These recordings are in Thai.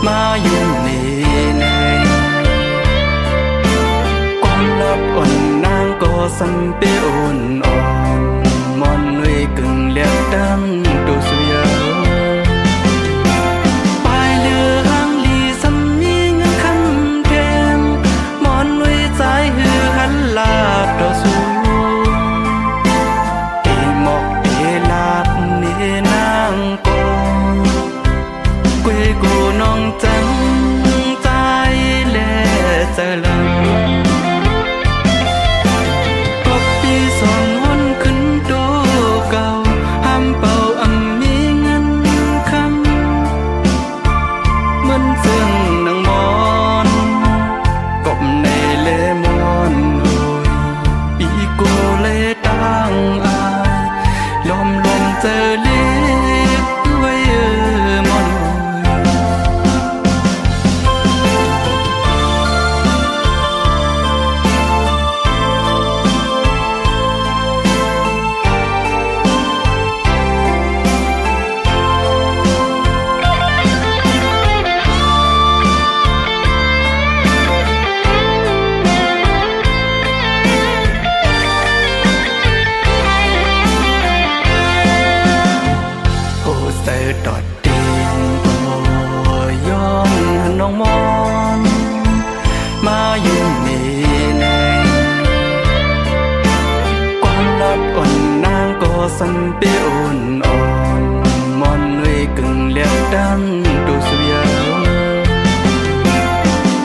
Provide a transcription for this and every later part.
มาอยู่นี่แน่ความลับอ่อนนางก็สันเปียอ่อนอ่อนมอนหนุ่ยกึ่งเลียกดังดูสุยาปลายเรือหางลีสัมมีเงินคำแทงมอนหนุ่ยใจหือหันลาดดอสูเอหมอกเอลาดนี่นางก็กุยกูน้องจังใจแลเจอลังก็ปีสอนหนขึ้นโตเก่าห้ามเป่าอำมีเงินคำเหมือนเสื่องนางมอนกบในเลมอนโหยปีโกเลตั้งอายลมเจอเล็กไว้มอนดอดเด่นก็ย้อนน้องมอนมาอยู่นี่แน่ความลับอ่อนนางก็สันเปียอ่อนอ่อนมอนหนุ่ยกึ่งเลียกดังดูสุยา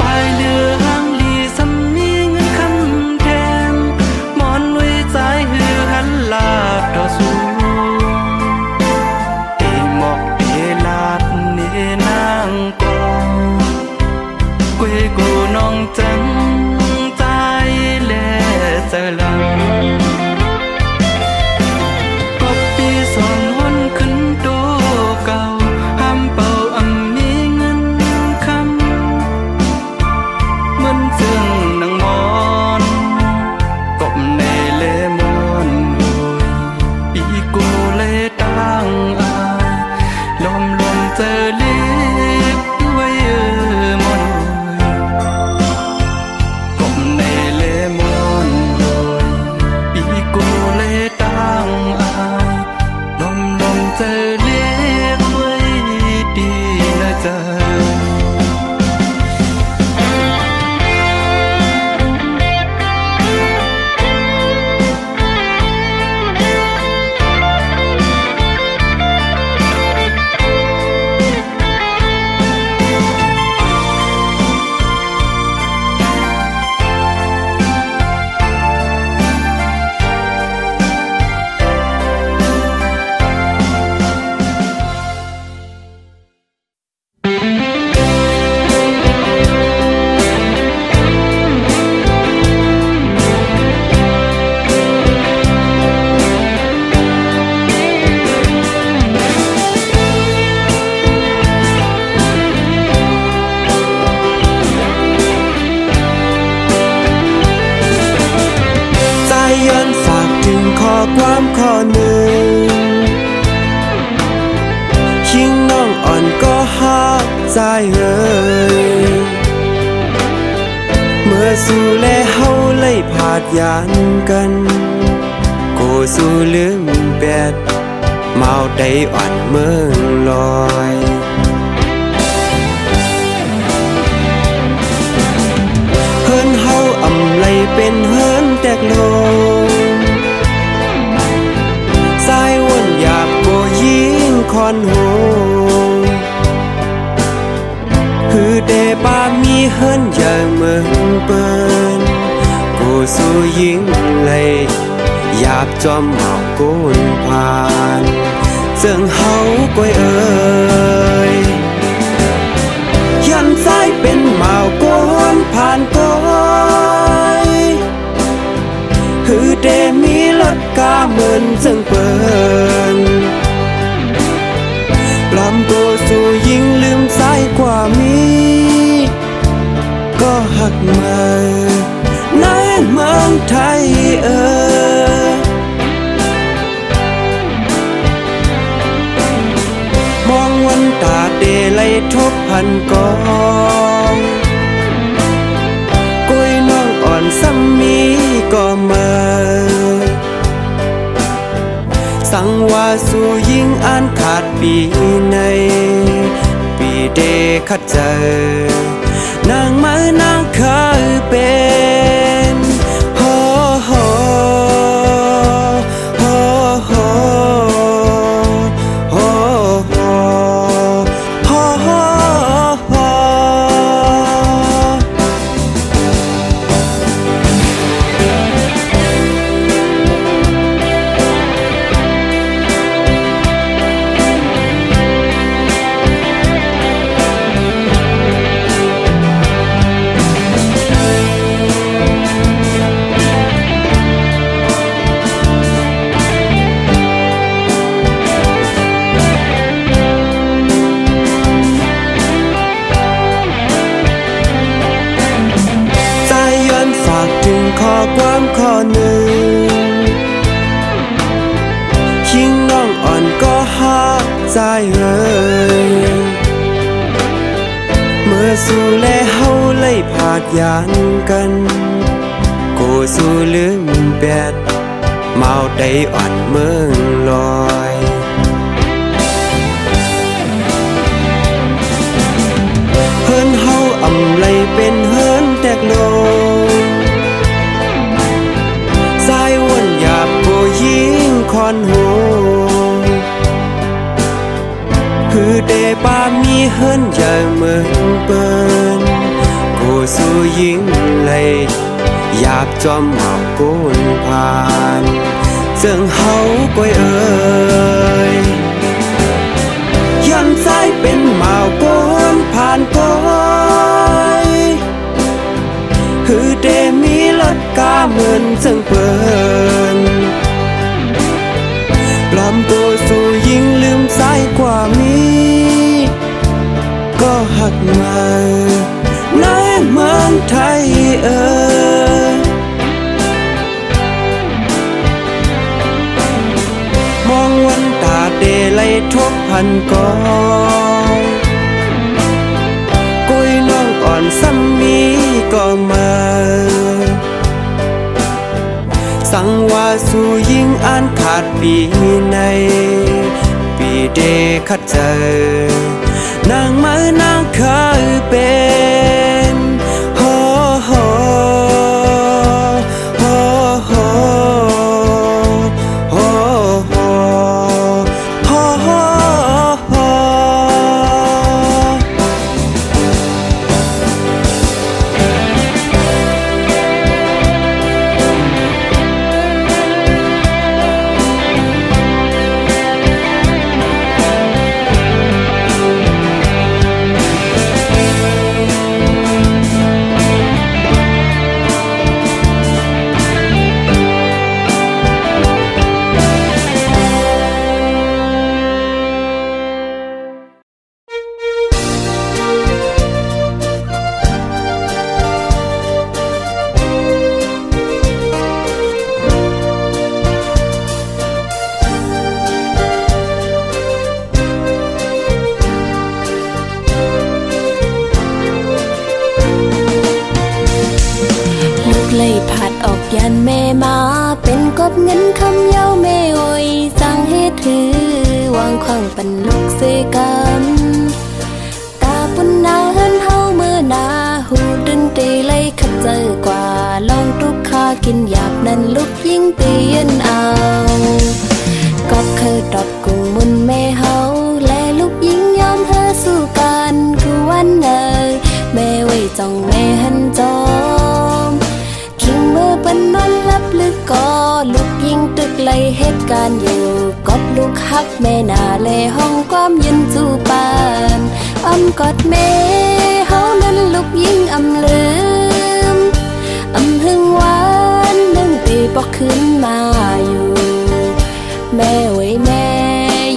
ปลายเรือหางลีสัมมีเงินคำแทงมอนหนุ่ยใจหือหันลาดดอสูนางก็กุยกูน้องจังใจแลเจอลังก็ปีสอนหนขึ้นโตเก่าห้ามเป่าอำมีเงินคำเหมือนเสื่องนางมอนกบในเลมอนโหยปีโกเลตั้งอายลมเจอเล็กไว้มอนกบในเลมอนโหยปีโกเลตั้งอายลมเจอเล็กไว้ดีนะจ๊ะความข้อหนึ่งชิงน้องอ่อนก็ฮักใจเอ่ยเมื่อสู่แลเฮาเลยผาดยานกันโกสู่ลืมแปดเมาได้อ่อนเมืองลอยเฮิรนเฮาอำไลเป็นเฮิรนแตกโลสายวนอยากโกยิงคอนโหคือเดปามีเฮิรนอย่างเมืองเปิ้นโกสู่ยิงเลยหยาบจอมเมาโกนผ่านเสื่องเฮาก้อยเอ่ยยันสายเป็นเมาโกนผ่านก้อยคือเดมีรถกาเหมือนจึงเปิ้นปลอมตัวสู่ยิงลืมสายกว่ามีก็หักมาในเมืองไทยมองวัน ตาเดไลทบพันกองกุยน้องอ่อนซ้ำมีก็มาสังว่าสู่ยิ่งอ่านขาดปีในปีเดขัดเจอนางไม้นางเคยเป็นโฮโฮโฮโฮโฮโฮโฮโฮโฮข้อความข้อหนึ่งยิ่งน้องอ่อนก็หักใจเอ่ยเมื่อสู่แลเฮาเลยผาดยางกันกูสู่ลืมแปดเมาได้อ่อนเมืองลอยเฮิรนเฮาอำไลเป็นเฮิรนแตกโลคอนหูคือเดปามีเฮิรนอย่างเมืองเปิ้นกูสู่ยิ่งเลยอยากจอมเมากูนผ่านเจิงเฮาก้อยเอ่ยยันใจเป็นเมากูนผ่านก้อยคือเดมีรถกาเหมือนเจิงเปิ้นปลอมตัวสู่ยิ่งลืมสายกว่ามีก็หักมาในเมืองไทยมองวันตาเดไลทบพันกองกุยน้องอ่อนซ้ำมีก็มาสังว่าสู่ยิ่งอ่านขาดปีในปีเดขัดเจอนางไม้นางเคยเป็นโฮโฮโฮโฮโฮโฮโฮโฮยันแม่มาเป็นกบเงินคำเย้าแม่โอยสั่งให้ถือวางขวางปันลูกเสกันตาปุ่นนาเฮิรนเฮาเมื่อนาหูดึนตีไล่ขัดเจอกว่าลองทุกข้ากินหยาบนั้นลูกยิ่งตียันเอาก็เคยตอบกุ้งมุนแม่เฮาและลูกยิ่งยอมเธอสู้กันคือวันเนยแม่ไว้จ้องแม่หันจอมเมื่อเป็นนอนลับลึกก็ลูกยิ่งตึกไล่เหตุการณ์อยู่กอบลูกฮักแม่นาเลห้องความยืนจูปานอ้ำกอดแม่เฮานั้นลูกยิ่งอำลืมอำหึงหวานนึ่งปีปอกขึ้นมาอยู่แม่ไว้แม่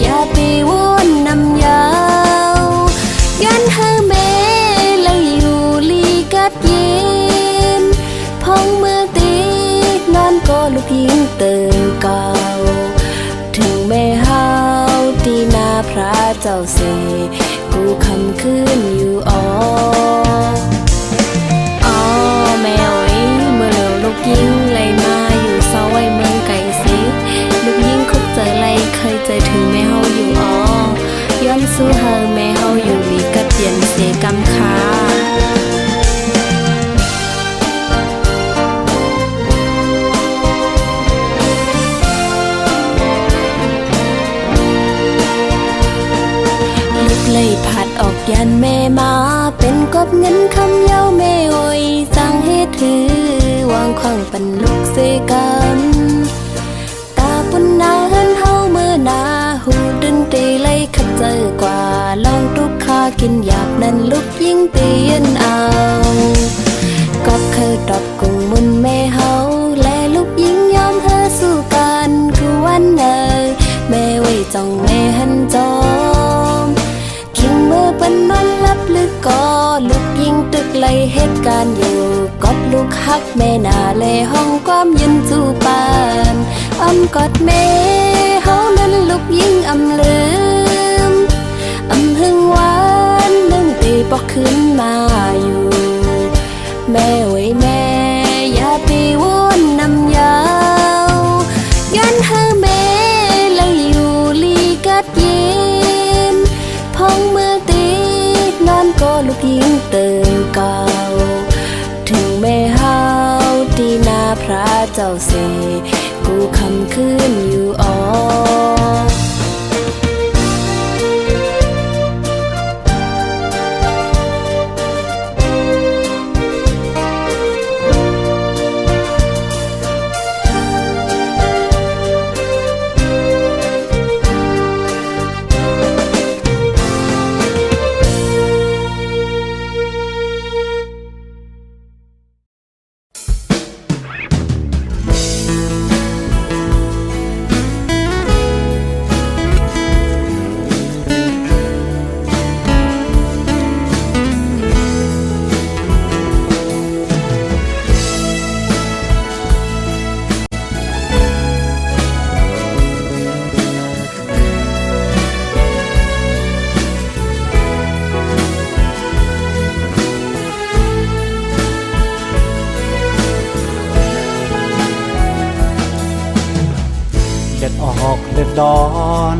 อย่าตีวนนำยาวยันเธอแม่เลยอยู่ลีกัดเย็นพองเมื่อตีนอนก็ลูกยิ่งเติมเก่าถึงแม่เฮาตีนาพระเจ้าเส กูคำคืนอยู่อ๋อแม่เอ้ยเมื่อเหลือลูกยิงไล่มาอยู่เสาไว้เมืองไก่สิลูกยิงคุกเจอไล่เคยเจอถึงแม่เฮาอยู่ย้อนสู้เฮาแม่เฮาอยู่ลีกะเปลี่ยนเสกำคาเลยผัดออกยันแม่มาเป็นกบเงินคำเย้าแม่โอยสั่งให้ถือวางขวางปันลูกเสกันตาปุ่นนาเฮินเฮาเมื่อนาหูดึงตีเลยขัดเจอกว่าลองทุกข้ากินหยาบนั้นลูกยิ่งเตียนเอาก็เคยดอบกุ้งมุนแม่เฮาและลูกยิ่งยอมเฮอสู้กันคือวันเนยแม่ไว้จ้องแม่หันจอมเมื่อปันนอนลับลึกก็ลูกยิงตึกไล่เหตุการณ์อยู่กอดลูกฮักแม่นาเลห้องความยืนจูปานอ้อมกอดแม่เฮานั้นลูกยิงอำลืมอำหึงหวานนึ่งตีปอกขึ้นมาอยู่แม่ไว้แม่อย่าไปวนนำยาวยันเฮอแม่เลยอยู่ลีกัดเย็นพองมือตีนอนก็ลูกยิงเติมเก่าถึงแม่เฮาที่นาพระเจ้าเสกูคำคืนอยู่เดือดร้อน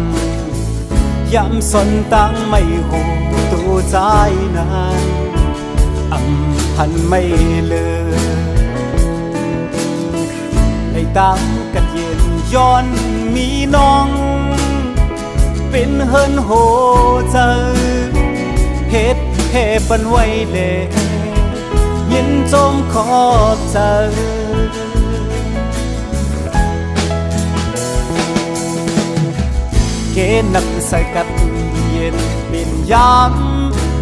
ย้ำสนตั้งไม่หูตัวใจนั้นอำพันไม่เลือในตั้งกันเย็นย้อนมีน้องเป็นเฮินโหเจอเฮ็ดเทปันไว้เลยยินจมขอบเจอเกนักใส่กัดเย็นเป็นยาม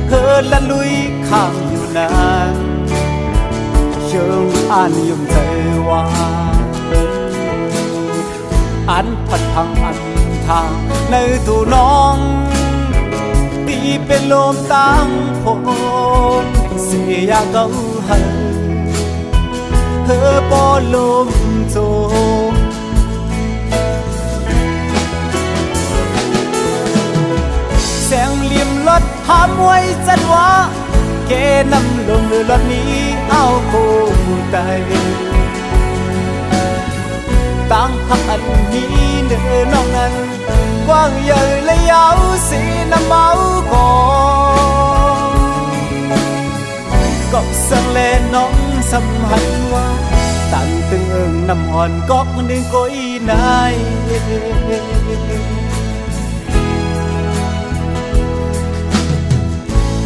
เฮินละลุยข้างอยู่นานเชิงอ่านยุ่มเธอว่าอันพัดพังอันทางในตัวน้องตีเป็นลมตั้งพงเสียเกาหันเธอปอลมโจแสงเหลี่ยมรถหามไว้จันวะเกนำลงเรือรถนี้เอาคู่ใจตั้งหักอันนี้เดินน้องนั้นกว้างใหญ่และยาวสีน้ำเมาก่อนกอกสังเลน้องสำหันว่าตั้งตึงเอิงน้ำอ่อนกอกดึงก้อยนาย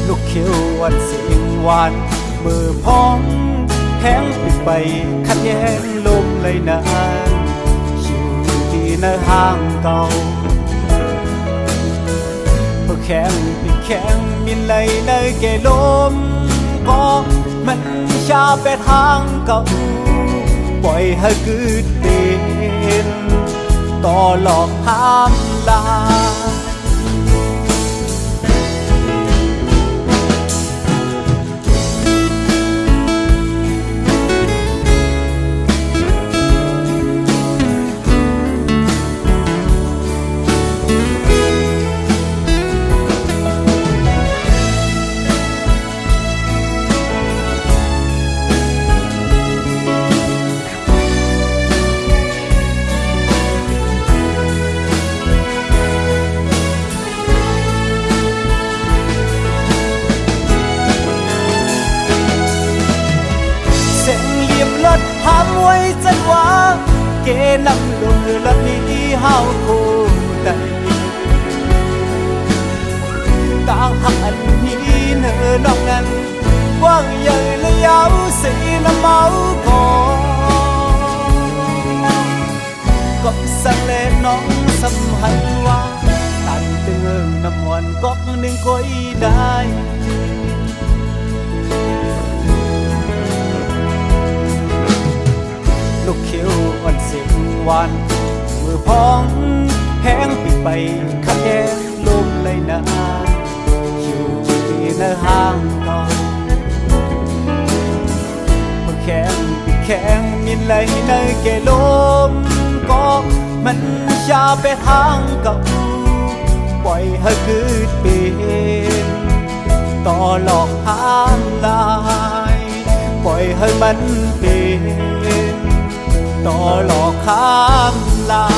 ลูกเขียววันเสียงหวานมือพองแห้งปิดไปขัดแย้งลมเลยนานอยู่ที่ในห้างเก่าเพื่อแข็งปิดแข็งมินเลยในเกลมก็มันชาไปทางเก่าปล่อยให้กืดเด่นต่อหลอกห้ามลา เกนำลงละนี้เฮาโคได้ตาหักอันนี้เนื้อน้องนั้นกว้างใหญ่และยาวสีน้ำเมาก่ก็สั่งเล่นน้องสำหันว่าตันเตือนน้ำวันก็หนึ่งก้อยได้ลูกเขียวอ่อนเสียงหวานมือพองแห้งปิดไปขัดแย้งลมเลยนะอยู่ที่ในห้างเก่าแข็งปิดแข็งมินเลยในเกลมก็มันชาไปทางเก่าปล่อยให้เกิดเป็นต่อหลอกหามลายปล่อยให้มันเป็นต่อหลอกข้ามลาย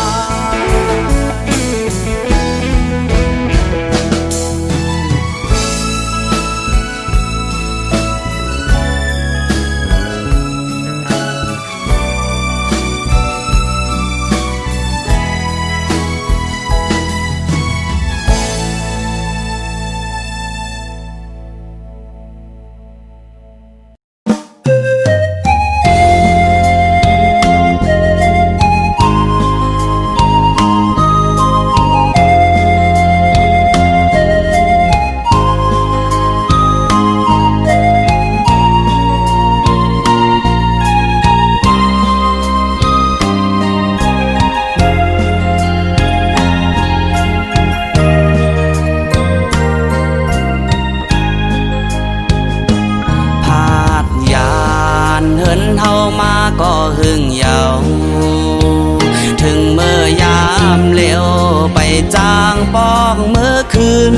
ก็หึงเยาถึงเมื่อยามเลี้ยวไปจางปอกเมื่อคืน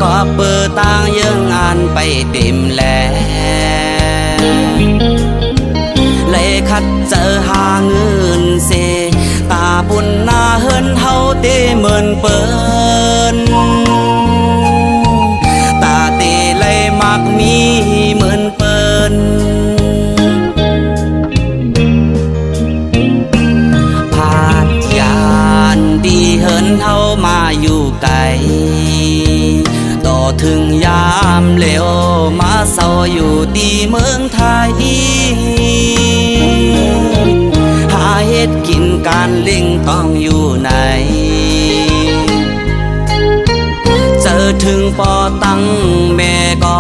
ก็เปิดต่างยังงานไปเต็มแล้วเลยคัดเจอหาเงินเสตาบุญหน้าเฮินเฮาเตเหมือนเปิ้นตาเตเลยมักมีเหมือนเปิ้นพาดยานดีเฮินเฮามาอยู่ไกลต่อถึงยามเหลวมาเศร้าอยู่ดีเมืองไทยหาเฮ็ดกินการเล่งต้องอยู่ไหนเจอถึงปอตั้งแม่ก็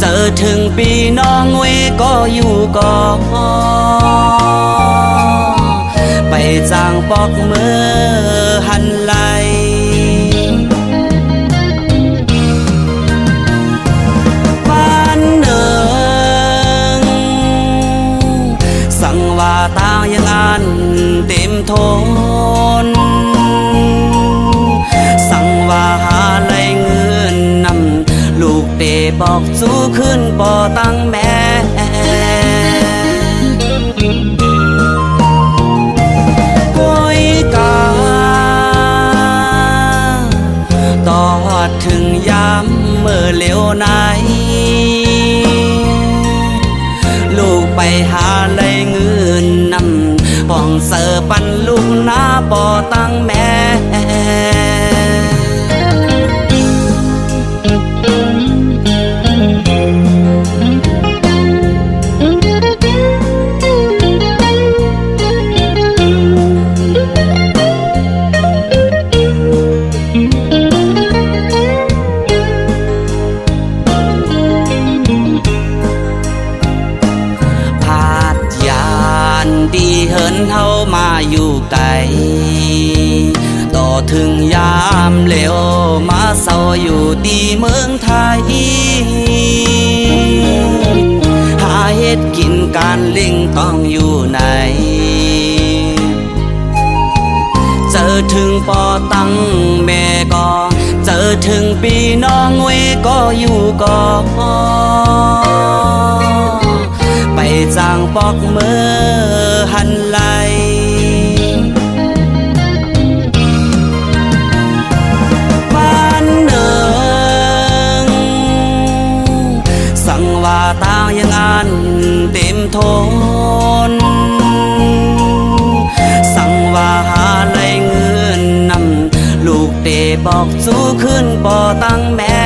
เจอถึงปีน้องเวก็อยู่ก็ไปจางปอกเมื่อหันไหลบ้านเนิงสั่งว่าตางยังอันเต็มทนสั่งว่าหาไหลเงินนำลูกเตบอกสู้ขึ้นบ่ตั้งแม่ก้อยกาต่อถึงยามเมื่อเลี้ยวไหนลูกไปหาไหลเงินนำป้องเสือปันลูกหน้าบ่ตั้งแม่ดีเฮินเฮามาอยู่ไกลต่อถึงยามเหลวมาเศร้าอยู่ดีเมืองไทยหาเฮ็ดกินการเล่งต้องอยู่ไหนเจอถึงปอตั้งแม่ก็เจอถึงปีน้องเวก็อยู่ก็ไปจางปอกเมื่อหันไหลบ้านเนิงสั่งว่าตางยังอันเต็มทน บอกสู้ขึ้นบ่ตั้งแม่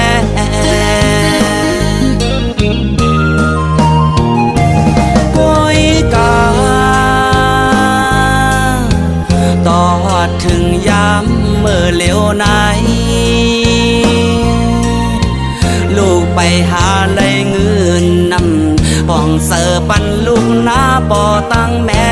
ก้อยกาต่อถึงยามเมื่อเลี้ยวไหนลูกไปหาได้เงินนำป้องเสือปันลูกหน้าบ่ตั้งแม่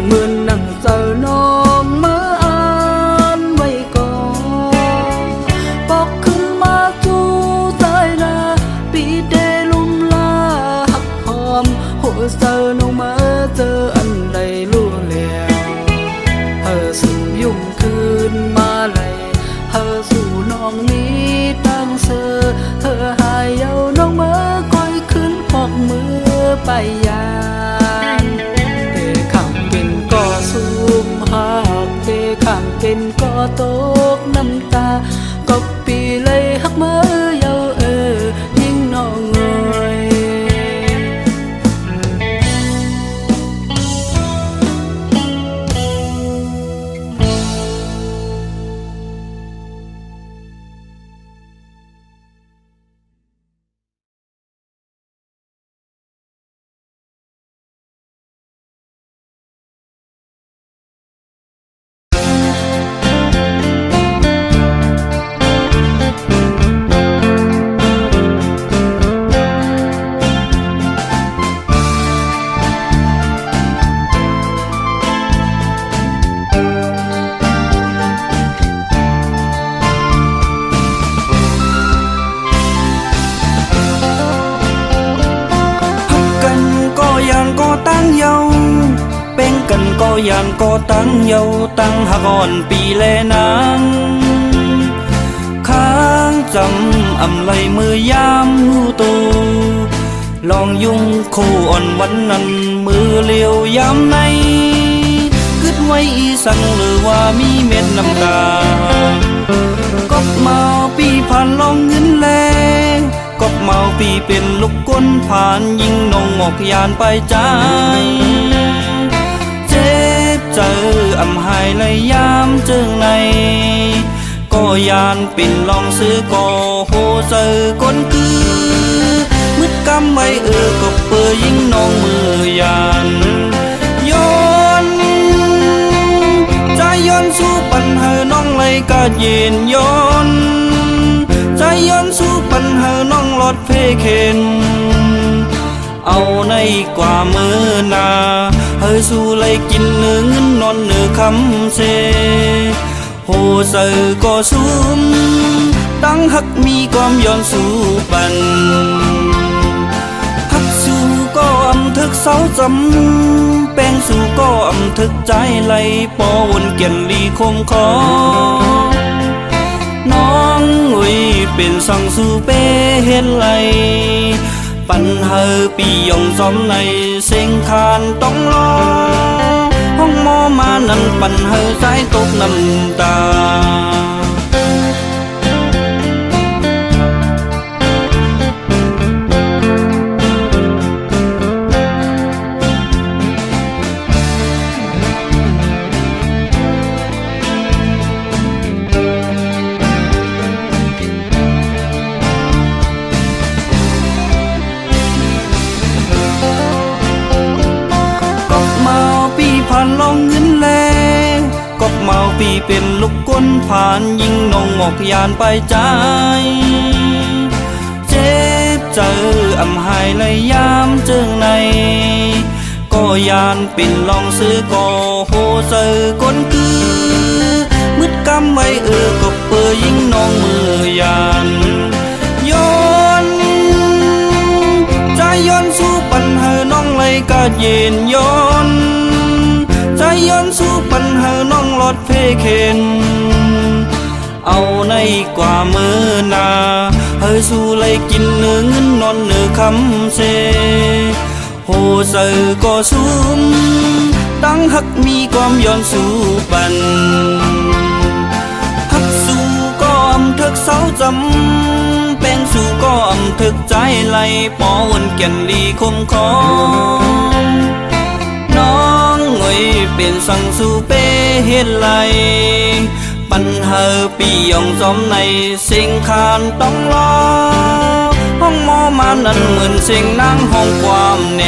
เหมือนนั่งเจอน้องเมื่อ สู่ยุ่งคืนมาเลยเฮอสู่น้องนี้ตั้งเสอเฮอหายเอาน้องเมื่อก้อยขึ้นหอกมือไปยานเตขังเป็นก็สูมหักเตขังเป็นก็ตกน้ำตาก็ปีเลยหักเมื่อเยายิ่งน้องเอ่ยก็ยานก็ตั้งเยาตั้งหักอ่อนปีแลนางค้างจำอำไลมือยามหูโตลองยุ่งคู่อ่อนวันนั้นมือเลี้ยวยามในกึดไว้อีสังหรือว่ามีเม็ดน้ำตาก็เมาปีผ่านลองเงินแลก็เมาปีเป็นลูกก้นผ่านยิงนงออกยานไปใจเจออำหายเลยยามเจิงในก็ยานปิ่นลองซื้อก็โหเจอก้นคือมืดกำไว้ก็เปื่อยิ่งน้องมือยานย้อนใจย้อนสู้ปัญหาน้องเลยก็เย็นย้อนใจย้อนสู้ปัญหาน้องหลอดเพเข็นเอาในกว่ามือนาเฮ้ยสู้เลยกินเนื้อเงินนอนเนื้อคำเซโหเซอก็ซุ้มตั้งหักมีความย้อนสู้ปันหักสู้ก็อำทึกเสาจำแป้งสู้ก็อำทึกใจไหลปอวนเกี่ยนลีคมคอน้องอุ้ยเป็นสังสู้เป้เห็นไหลปันเฮอปียองซ้อมในเสียงคานต้องรอห้องหมอมานั่นปันเฮอใจตกน้ำตาลองเงินแลก็เมาปีเป็นลูกก้นผ่านยิงนงออกยานไปใจเจ็บเจออำหายเลยยามเจิงในก็ยานปิ่นลองซื้อก็โหเจอก้นคือมืดกำไว้ก็เปื่อยิงน้องมือยานย้อนใจย้อนสู้ปัญหาน้องเลยก็เย็นย้อนใจย้อนสู้ปัญหาน้องหลอดเพเข็นเอาในกว่ามือนาเฮ้ยสู้เลยกินเนื้อเงินนอนเนื้อคำเซโหเซอก็ซุ้มตั้งหักมีความย้อนสู้ปันหักสู้ก็อำทึกเสาจำแป้งสู้ก็อำทึกใจไหลปอวนเกี่ยนลีคมคอน้องเอ้ยเป็นสังสู้เป้เฮ็ดไหลปันเฮอปียองซ้อมในเสียงคานต้องรอห้องหมอมานั่นเหมือนเสียงนางห้องความเน